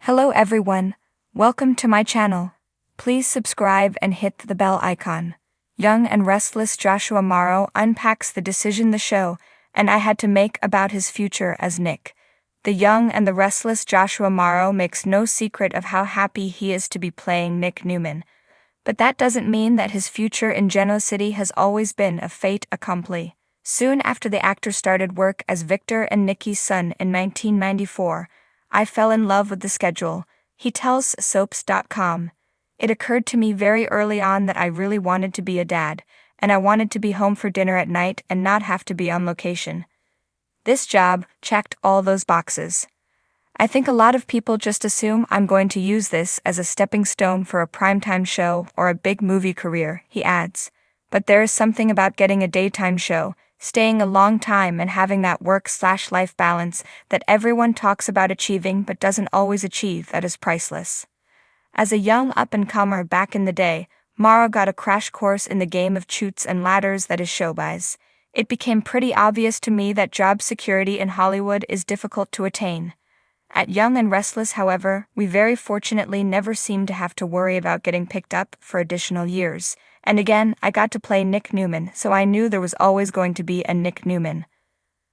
Hello everyone, welcome to my channel. Please subscribe and hit the bell icon. Young and restless Joshua Morrow unpacks the decision the show and I had to make about his future as Nick. The young and the restless Joshua Morrow makes no secret of how happy he is to be playing Nick Newman. But that doesn't mean that his future in Genoa City has always been a fait accompli. Soon after the actor started work as Victor and Nikki's son in 1994, I fell in love with the schedule, he tells Soaps.com. It occurred to me very early on that I really wanted to be a dad, and I wanted to be home for dinner at night and not have to be on location. This job checked all those boxes. I think a lot of people just assume I'm going to use this as a stepping stone for a primetime show or a big movie career, he adds. But there is something about getting a daytime show, staying a long time and having that work/life balance that everyone talks about achieving but doesn't always achieve that is priceless. As a young up-and-comer back in the day, Maro got a crash course in the game of chutes and ladders that is showbiz. It became pretty obvious to me that job security in Hollywood is difficult to attain. At Young and Restless, however, we very fortunately never seemed to have to worry about getting picked up for additional years. And again, I got to play Nick Newman, so I knew there was always going to be a Nick Newman.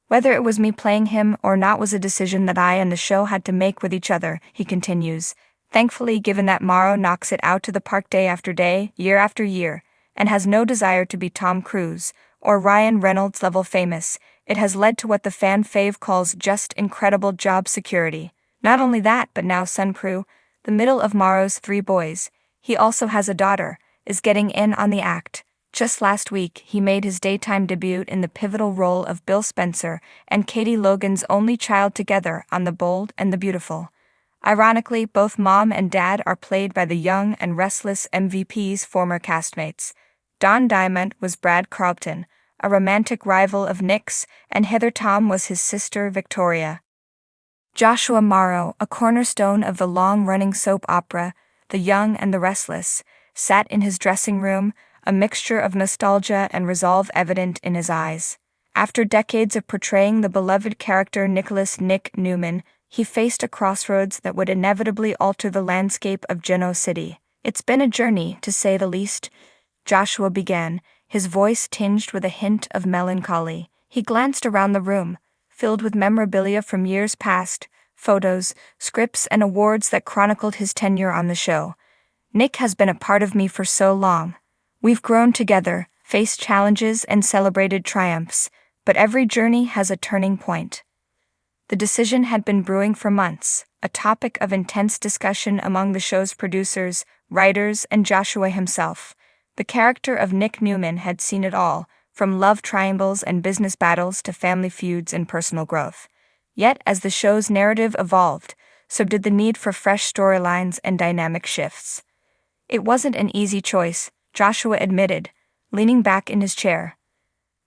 Whether it was me playing him or not was a decision that I and the show had to make with each other, he continues. Thankfully, given that Maro knocks it out to the park day after day, year after year, and has no desire to be Tom Cruise or Ryan Reynolds level famous, it has led to what the fan fave calls just incredible job security. Not only that, but now Sun Crew, the middle of Maro's 3 boys, he also has a daughter, is getting in on the act. Just last week, he made his daytime debut in the pivotal role of Bill Spencer and Katie Logan's only child together on The Bold and the Beautiful. Ironically, both mom and dad are played by the Young and Restless MVP's former castmates. Don Diamond was Brad Carlton, a romantic rival of Nick's, and Heather Tom was his sister Victoria. Joshua Morrow, a cornerstone of the long-running soap opera, The Young and the Restless, sat in his dressing room, a mixture of nostalgia and resolve evident in his eyes. After decades of portraying the beloved character Nick Newman, he faced a crossroads that would inevitably alter the landscape of Genoa City. It's been a journey, to say the least, Joshua began, his voice tinged with a hint of melancholy. He glanced around the room, filled with memorabilia from years past, photos, scripts, and awards that chronicled his tenure on the show. Nick has been a part of me for so long. We've grown together, faced challenges, and celebrated triumphs, but every journey has a turning point. The decision had been brewing for months, a topic of intense discussion among the show's producers, writers, and Joshua himself. The character of Nick Newman had seen it all, from love triangles and business battles to family feuds and personal growth. Yet, as the show's narrative evolved, so did the need for fresh storylines and dynamic shifts. It wasn't an easy choice, Joshua admitted, leaning back in his chair.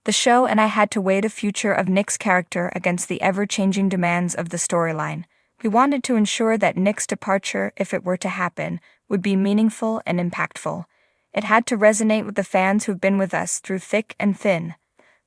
The show and I had to weigh the future of Nick's character against the ever-changing demands of the storyline. We wanted to ensure that Nick's departure, if it were to happen, would be meaningful and impactful. It had to resonate with the fans who've been with us through thick and thin.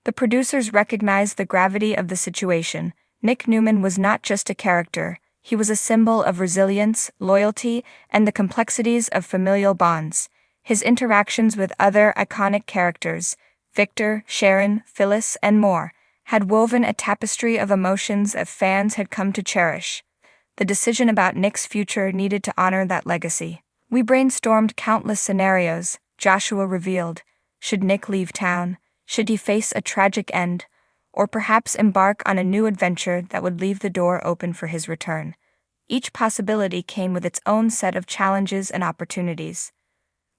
The producers recognized the gravity of the situation. Nick Newman was not just a character, he was a symbol of resilience, loyalty, and the complexities of familial bonds. His interactions with other iconic characters, Victor, Sharon, Phyllis, and more, had woven a tapestry of emotions that fans had come to cherish. The decision about Nick's future needed to honor that legacy. We brainstormed countless scenarios, Joshua revealed. Should Nick leave town? Should he face a tragic end? Or perhaps embark on a new adventure that would leave the door open for his return? Each possibility came with its own set of challenges and opportunities.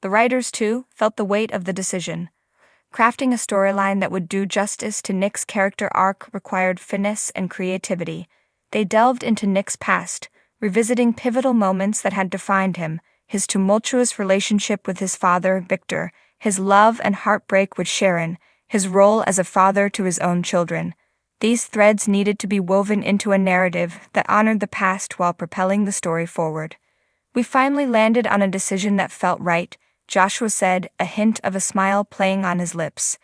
The writers, too, felt the weight of the decision. Crafting a storyline that would do justice to Nick's character arc required finesse and creativity. They delved into Nick's past, revisiting pivotal moments that had defined him, his tumultuous relationship with his father, Victor, his love and heartbreak with Sharon, his role as a father to his own children. These threads needed to be woven into a narrative that honored the past while propelling the story forward. We finally landed on a decision that felt right, Joshua said, a hint of a smile playing on his lips.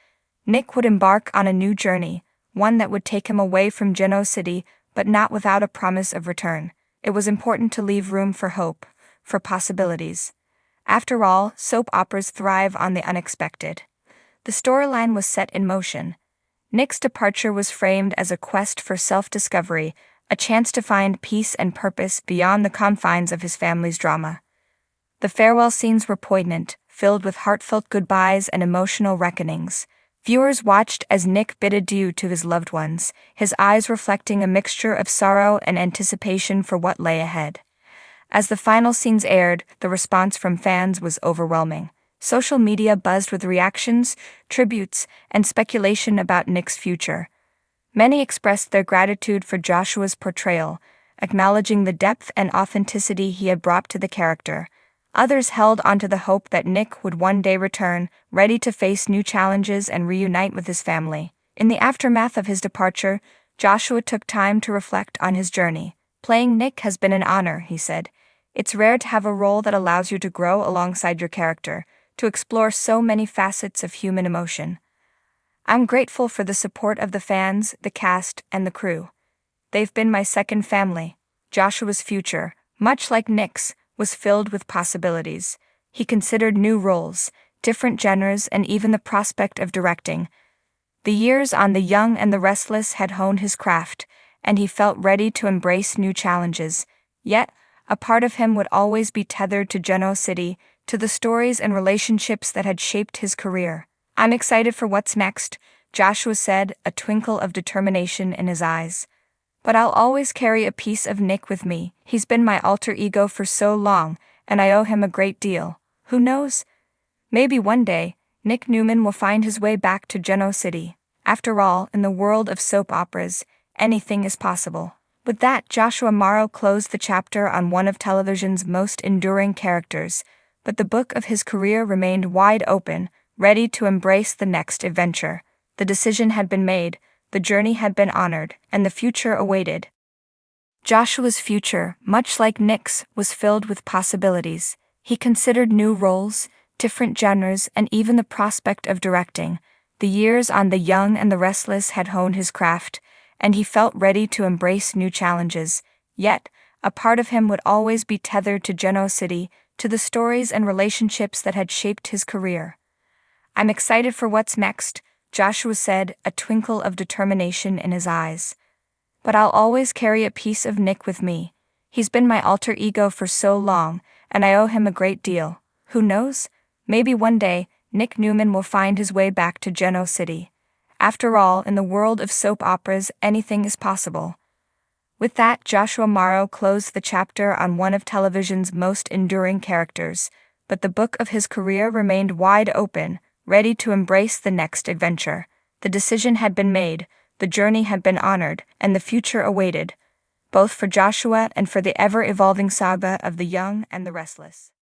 Nick would embark on a new journey, one that would take him away from Genoa City, but not without a promise of return. It was important to leave room for hope, for possibilities. After all, soap operas thrive on the unexpected. The storyline was set in motion. Nick's departure was framed as a quest for self-discovery, a chance to find peace and purpose beyond the confines of his family's drama. The farewell scenes were poignant, filled with heartfelt goodbyes and emotional reckonings. Viewers watched as Nick bid adieu to his loved ones, his eyes reflecting a mixture of sorrow and anticipation for what lay ahead. As the final scenes aired, the response from fans was overwhelming. Social media buzzed with reactions, tributes, and speculation about Nick's future. Many expressed their gratitude for Joshua's portrayal, acknowledging the depth and authenticity he had brought to the character. Others held onto the hope that Nick would one day return, ready to face new challenges and reunite with his family. In the aftermath of his departure, Joshua took time to reflect on his journey. "Playing Nick has been an honor," he said. "It's rare to have a role that allows you to grow alongside your character, to explore so many facets of human emotion. I'm grateful for the support of the fans, the cast, and the crew. They've been my second family." Joshua's future, much like Nick's, was filled with possibilities. He considered new roles, different genres, and even the prospect of directing. The years on The Young and the Restless had honed his craft, and he felt ready to embrace new challenges. Yet, a part of him would always be tethered to Genoa City, to the stories and relationships that had shaped his career. "I'm excited for what's next," Joshua said, a twinkle of determination in his eyes. "But I'll always carry a piece of Nick with me. He's been my alter ego for so long, and I owe him a great deal. Who knows? Maybe one day, Nick Newman will find his way back to Genoa City. After all, in the world of soap operas, anything is possible." With that, Joshua Maro closed the chapter on one of television's most enduring characters, but the book of his career remained wide open, ready to embrace the next adventure. The decision had been made, the journey had been honored, and the future awaited. Joshua's future, much like Nick's, was filled with possibilities. He considered new roles, different genres, and even the prospect of directing. The years on The Young and the Restless had honed his craft, and he felt ready to embrace new challenges. Yet, a part of him would always be tethered to Genoa City, to the stories and relationships that had shaped his career. "I'm excited for what's next," Joshua said, a twinkle of determination in his eyes. "But I'll always carry a piece of Nick with me. He's been my alter ego for so long, and I owe him a great deal. Who knows? Maybe one day, Nick Newman will find his way back to Genoa City. After all, in the world of soap operas, anything is possible." With that, Joshua Maro closed the chapter on one of television's most enduring characters, but the book of his career remained wide open, ready to embrace the next adventure. The decision had been made, the journey had been honored, and the future awaited, both for Joshua and for the ever-evolving saga of The Young and the Restless.